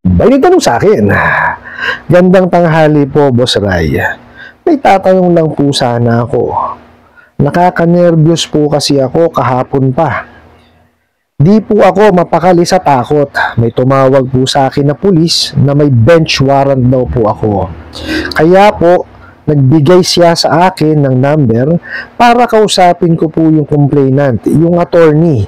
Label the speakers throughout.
Speaker 1: May nagtanong sa akin, gandang tanghali po, Boss Ray. May tatanong lang po sana ako. Nakaka-nervyos po kasi ako kahapon pa. Di po ako mapakali sa takot. May tumawag po sa akin na pulis na may bench warrant daw po ako. Kaya po, nagbigay siya sa akin ng number para kausapin ko po yung complainant, yung attorney.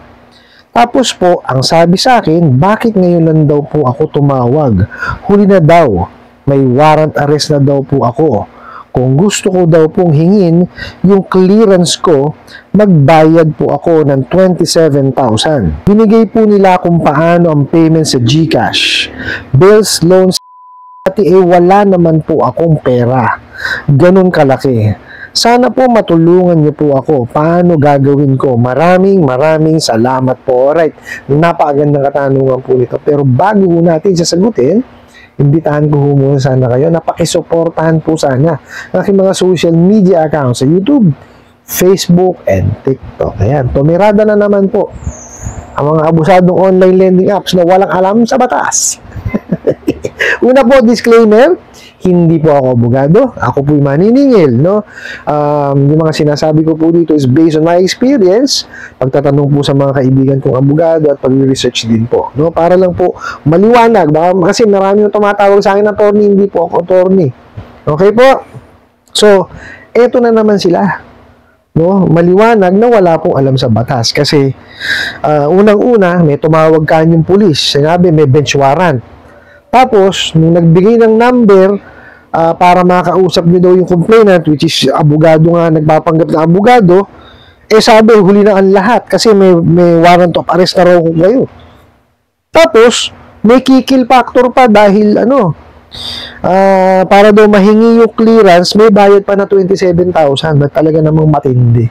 Speaker 1: Tapos po, ang sabi sa akin, bakit ngayon lang daw po ako tumawag? Huli na daw. May warrant arrest na daw po ako. Kung gusto ko daw pong hingin yung clearance ko, magbayad po ako ng 27,000. Binigay po nila kung paano ang payment sa GCash. Bills, loans, pati wala naman po akong pera. Ganun kalaki. Sana po matulungan niyo po ako. Paano gagawin ko? Maraming salamat po. Alright, napakagandang katanungan po nito. Pero bago natin sasagutin, imbitahan ko muna sana kayo na pakisuportahan po sana ang aking mga social media accounts sa YouTube, Facebook, and TikTok. Ayan, tumirada na naman po ang mga abusadong online lending apps na walang alam sa batas. Una po, disclaimer, hindi po ako abogado. Ako po'y maniningil, no? Yung mga sinasabi ko po dito is based on my experience, pagtatanong po sa mga kaibigan kong abogado at pag-research din po, no? Para lang po maliwanag. Baka, kasi marami yung tumatawag sa akin na attorney, hindi po ako attorney. Okay po? So, eto na naman sila. No? Maliwanag na wala pong alam sa batas. Kasi, unang-una, may tumawag kanyang pulis. Sinabi, may bench warrant. Tapos, nung nagbigay ng number para makausap niyo daw yung complainant, which is abogado nga, nagpapanggap na abogado, sabi, huli na ang lahat kasi may warrant of arrest na raw kung kayo. Tapos, may kikill factor pa dahil para daw mahingi yung clearance, may bayad pa na 27,000 na talaga namang matindi.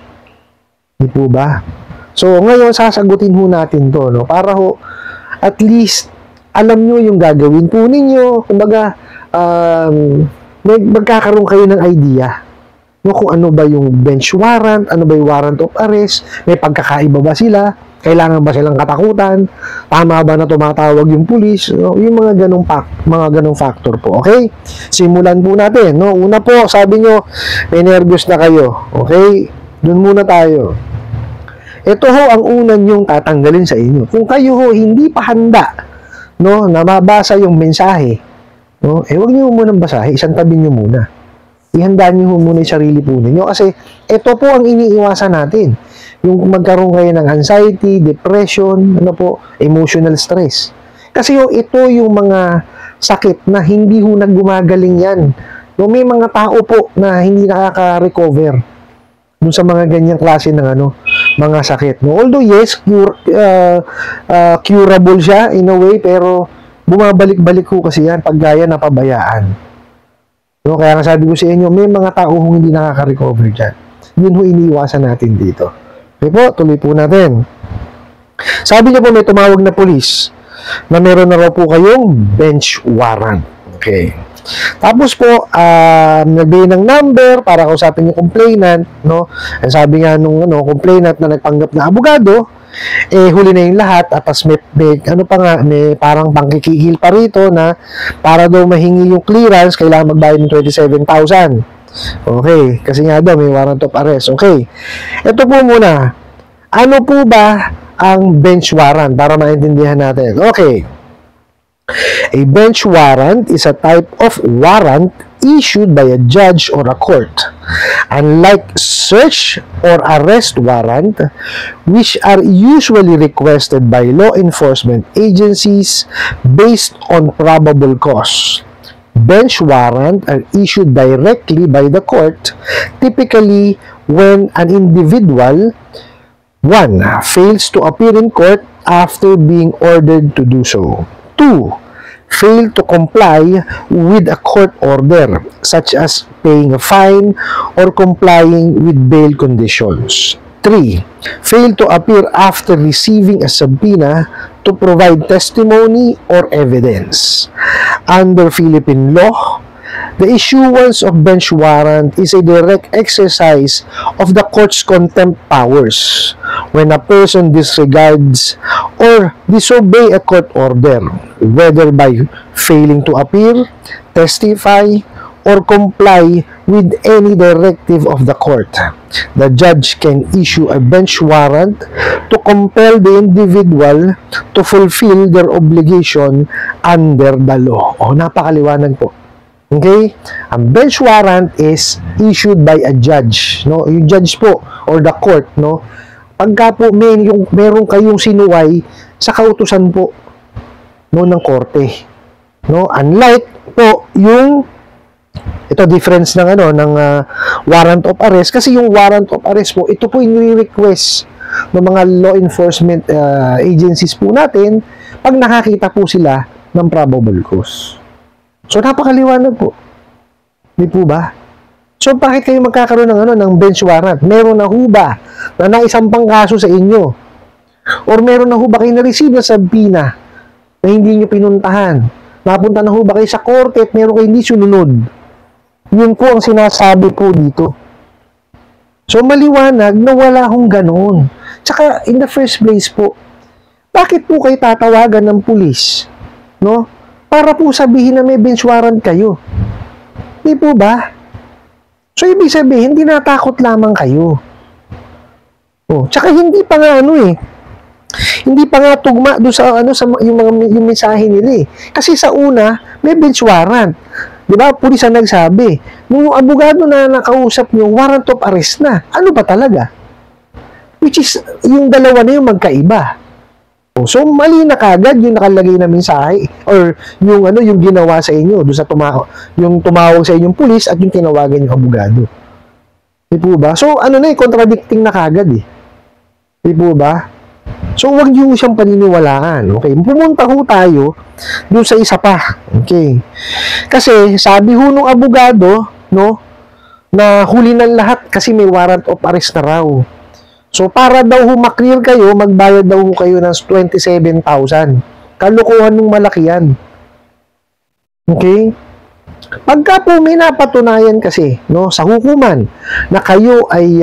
Speaker 1: Di po ba? So, ngayon, sasagutin ho natin to, no? Para ho, at least, alam nyo yung gagawin po ninyo. Kumbaga, magkakaroon kayo ng idea, no, kung ano ba yung bench warrant, ano ba yung warrant of arrest, may pagkakaiba ba sila, kailangan ba silang katakutan, tama ba na tumatawag yung pulis, no? Yung mga ganong factor po. Okay? Simulan po natin, no? Una po, sabi nyo, may nervous na kayo. Okay? Doon muna tayo. Ito ho ang una nyong tatanggalin sa inyo. Kung kayo ho hindi pa handa, no, na mabasa yung mensahe, no, huwag niyo munang basahin, isang tabi niyo muna. Ihandaan niyo muna yung sarili po ninyo kasi ito po ang iniiwasan natin. Yung magkaroon kayo ng anxiety, depression, emotional stress. Kasi ito yung mga sakit na hindi ho naggumagaling yan. No, may mga tao po na hindi nakaka-recover dun sa mga ganyang klase ng mga sakit. No? Although yes, curable siya in a way, pero bumabalik-balik ko kasi yan pag gaya na pabayaan. No? Kaya nga sabi ko sa inyo, may mga tao hindi nakaka-recover dyan. Yun ho iniiwasan natin dito. Okay po, tuloy po natin. Sabi niya po may tumawag na pulis na meron na raw po kayong bench warrant. Okay. Tapos po, nagbigay ng number para kausapin yung complainant, no? Ang sabi nga nung complainant na nagpanggap na abogado, huli na yung lahat at tas may parang pangkikigil pa rito na para daw mahingi yung clearance, kailangan magbayad ng 27,000. Okay, kasi nga daw may warrant of arrest. Okay. Ito po muna. Ano po ba ang bench warrant para maintindihan natin? Okay. A bench warrant is a type of warrant issued by a judge or a court. Unlike search or arrest warrant, which are usually requested by law enforcement agencies based on probable cause, bench warrant are issued directly by the court, typically when an individual 1. Fails to appear in court after being ordered to do so. 2. Fail to comply with a court order, such as paying a fine or complying with bail conditions. 3. Fail to appear after receiving a subpoena to provide testimony or evidence. Under Philippine law, the issuance of bench warrant is a direct exercise of the court's contempt powers when a person disregards or disobey a court order, whether by failing to appear, testify, or comply with any directive of the court. The judge can issue a bench warrant to compel the individual to fulfill their obligation under the law. O, napakaliwanag po. Okay? Ang bench warrant is issued by a judge, no? Yung judge po or the court, no? Pagka po meron kayong sinuway sa kautusan po no ng korte, no? Unlike po yung ito difference ng warrant of arrest, kasi yung warrant of arrest po, ito po yung request ng mga law enforcement agencies po natin pag nakakita po sila ng probable cause. So napakaliwanag po. Di po ba? So bakit kayo magkakaroon ng bench warrant? Meron na ho ba na naisampang kaso sa inyo? Or meron na ho ba kayo na-receive na subpoena na hindi nyo pinuntahan? Napunta na ho ba kayo sa korte at meron kayo hindi sununod? Yun po ang sinasabi po dito. So maliwanag na wala hong ganoon. Tsaka in the first place po, bakit po kayo tatawagan ng pulis? No? Para po sabihin na may bench warrant kayo. Di po ba? So ibig sabihin, hindi natakot lamang kayo. Oh, tsaka hindi pa nga hindi pa nga tugma doon sa yung mensahe nila eh. Kasi sa una, may bench warrant. 'Di ba? Pulis ang nagsabi. Nung abogado na nakausap niyo, warrant of arrest na. Ano ba talaga? Which is yung dalawa na yung magkaiba. Oh, so mali na kagad yung nakalagay na mensahe or yung ginawa sa inyo doon sa tumawag sa inyong pulis at yung tinawagan yung abogado. Di po ba? So contradicting na kagad eh. Di po ba? So, huwag niyo siyang paniniwalaan. Okay? Pumunta ho tayo doon sa isa pa. Okay? Kasi, sabi ho nung abogado, no, na huli ng lahat kasi may warrant of arrest na raw. So, para daw ho maklear kayo, magbayad daw ho kayo ng 27,000. Kalukuhan ng malaki yan. Okay? Pagka po may napatunayan kasi no, sa hukuman na kayo ay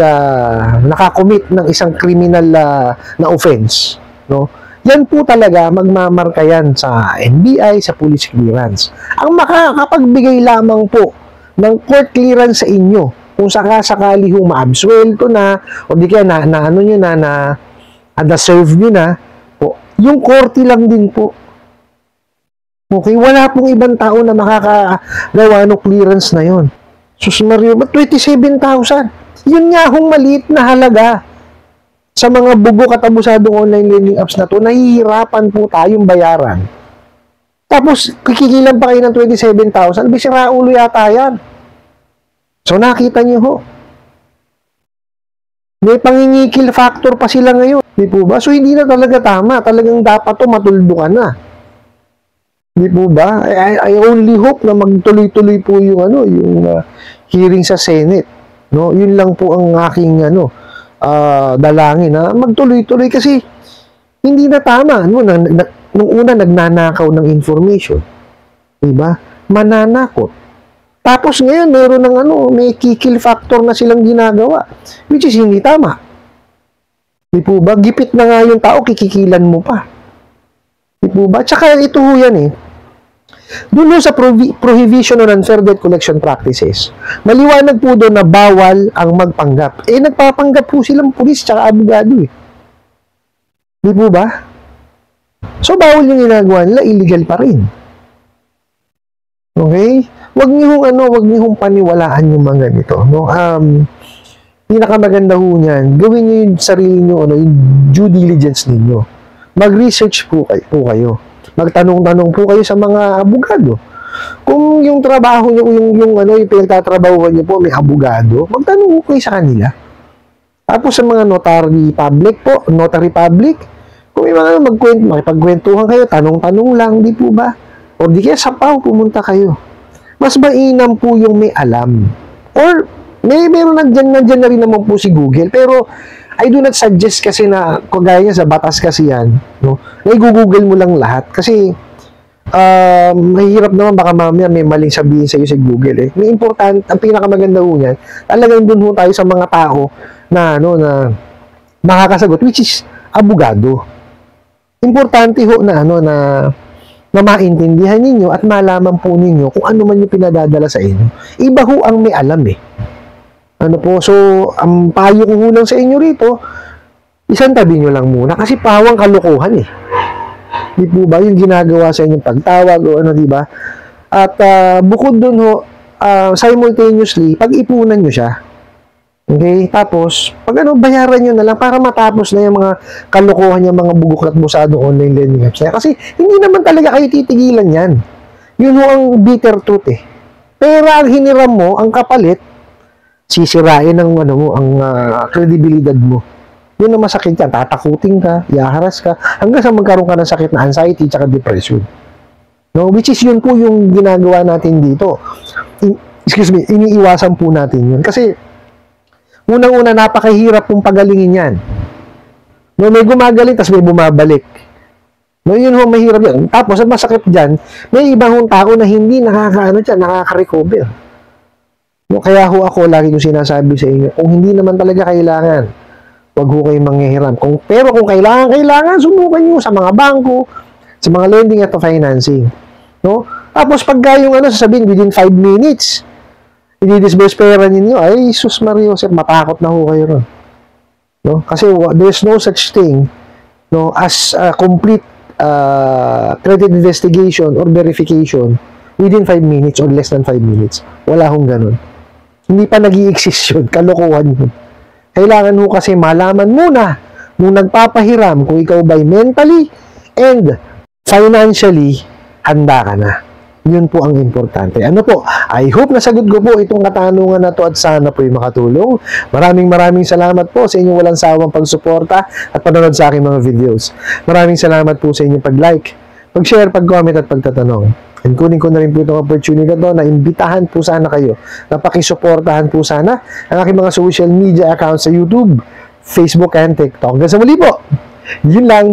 Speaker 1: nakakommit ng isang criminal na offense, no, yan po talaga magmamarka yan sa NBI, sa police clearance. Ang makakapagbigay lamang po ng court clearance sa inyo kung sakasakali hong ma-absuelto na o di kaya na-serve nyo na po, yung korte lang din po. Okay, wala pong ibang tao na makakagawa ng clearance na yon. Sus Mario, ba't 27,000? Yun nga hong maliit na halaga. Sa mga bubok at abusadong online lending apps na to, nahihirapan po tayong bayaran. Tapos, kikikilan pa kayo ng 27,000, bisira ulo yata yan. So, nakita niyo ho. May pangingikil factor pa sila ngayon. Di po ba? So, hindi na talaga tama. Talagang dapat to matuldo ka na. Di po ba? I only hope na magtuloy-tuloy po yung hearing sa Senate. No, yun lang po ang aking dalangin na magtuloy-tuloy kasi hindi na tama nung una nagnanakaw ng information. Di ba? Mananakot. Tapos ngayon meron ng may kill factor na silang ginagawa which is hindi tama. Di po ba? Gipit na nga yung tao, kikikilan mo pa. Di po ba? Tsaka ito ho yan eh. Doon sa prohibition on unfair debt collection practices, maliwanag po doon na bawal ang magpanggap. Nagpapanggap po silang pulis tsaka abogado eh. Di po ba? So, bawal yung ginagawa nila, illegal pa rin. Okay? Huwag niyong paniwalaan yung mga ganito. No? Pinakamaganda ho niyan, gawin niyo yung sarili niyo, yung due diligence ninyo. Mag-research po kayo. Magtanong-tanong po kayo sa mga abogado. Kung yung trabaho niyo, yung pinagtatrabahuhan niyo po, may abogado, magtanong po kayo sa kanila. Tapos sa mga notary public, kung may mga makipagkwentuhan kayo, tanong-tanong lang, di po ba? O di kaya sa PAW, pumunta kayo. Mas mainam po yung may alam. Or, meron nandiyan na rin naman po si Google, pero I do not suggest kasi na, kagaya niya sa batas kasi yan, no? Na i-google mo lang lahat. Kasi, mahirap naman baka mamaya may maling sabihin sa iyo sa Google eh. May important, ang pinakamaganda ho niyan, talagang dun ho tayo sa mga tao na, na makakasagot, which is abogado. Importante ho na na maintindihan ninyo at malaman po ninyo kung ano man yung pinadadala sa inyo. Iba ho ang may alam eh. So, ang payo ko lang sa inyo rito, isang tabi nyo lang muna kasi pawang kalokohan eh. Di po ba yung ginagawa sa inyong pagtawag o di ba? At bukod dun ho, simultaneously, pag-ipunan nyo siya. Okay? Tapos, bayaran nyo na lang para matapos na yung mga kalokohan yung mga bugok at busado online lending apps. Kasi, hindi naman talaga kayo titigilan yan. Yun ho ang bitter truth eh. Pero ang hiniram mo, ang kapalit, sisirain ang, ang kredibilidad mo. Yun ang masakit yan. Tatakutin ka, iaharas ka, hanggang sa magkaroon ka ng sakit na anxiety at depression. No? Which is yun po yung ginagawa natin dito. Iniiwasan po natin yun. Kasi, unang-una, napakahirap pong pagalingin yan. No, may gumagaling, tapos may bumabalik. No, yun ho, mahirap yan. Tapos, ang masakit dyan, may ibang tao na hindi nakaka-recover. No, kaya ho ako, lagi ko sinasabi sa inyo, kung hindi naman talaga kailangan, wag ho kayong manghihiram. Pero kung kailangan, subukan nyo sa mga bangko, sa mga lending at financing. No? Tapos, pagka yung sasabihin, within 5 minutes, i-disburse pera ninyo, ay, sus Mario, matakot na ho kayo ron. No? Kasi there's no such thing as a complete credit investigation or verification within 5 minutes or less than 5 minutes. Wala hong ganun. Hindi pa nag-i-exist yun. Kalokohan yun. Kailangan ho kasi malaman muna nung nagpapahiram kung ikaw ba'y mentally and financially handa ka na. Yun po ang importante. I hope nasagot ko po itong katanungan na to at sana po ay makatulong. Maraming salamat po sa inyong walang sawang pagsuporta at panonood sa aking mga videos. Maraming salamat po sa inyong pag-like, pag-share, pag-comment at pagtatanong. And kunin ko na rin po itong opportunity na to na imbitahan po sana kayo na pakisuportahan po sana ang aking mga social media accounts sa YouTube, Facebook, and TikTok. Hanggang sa muli po. Yun lang.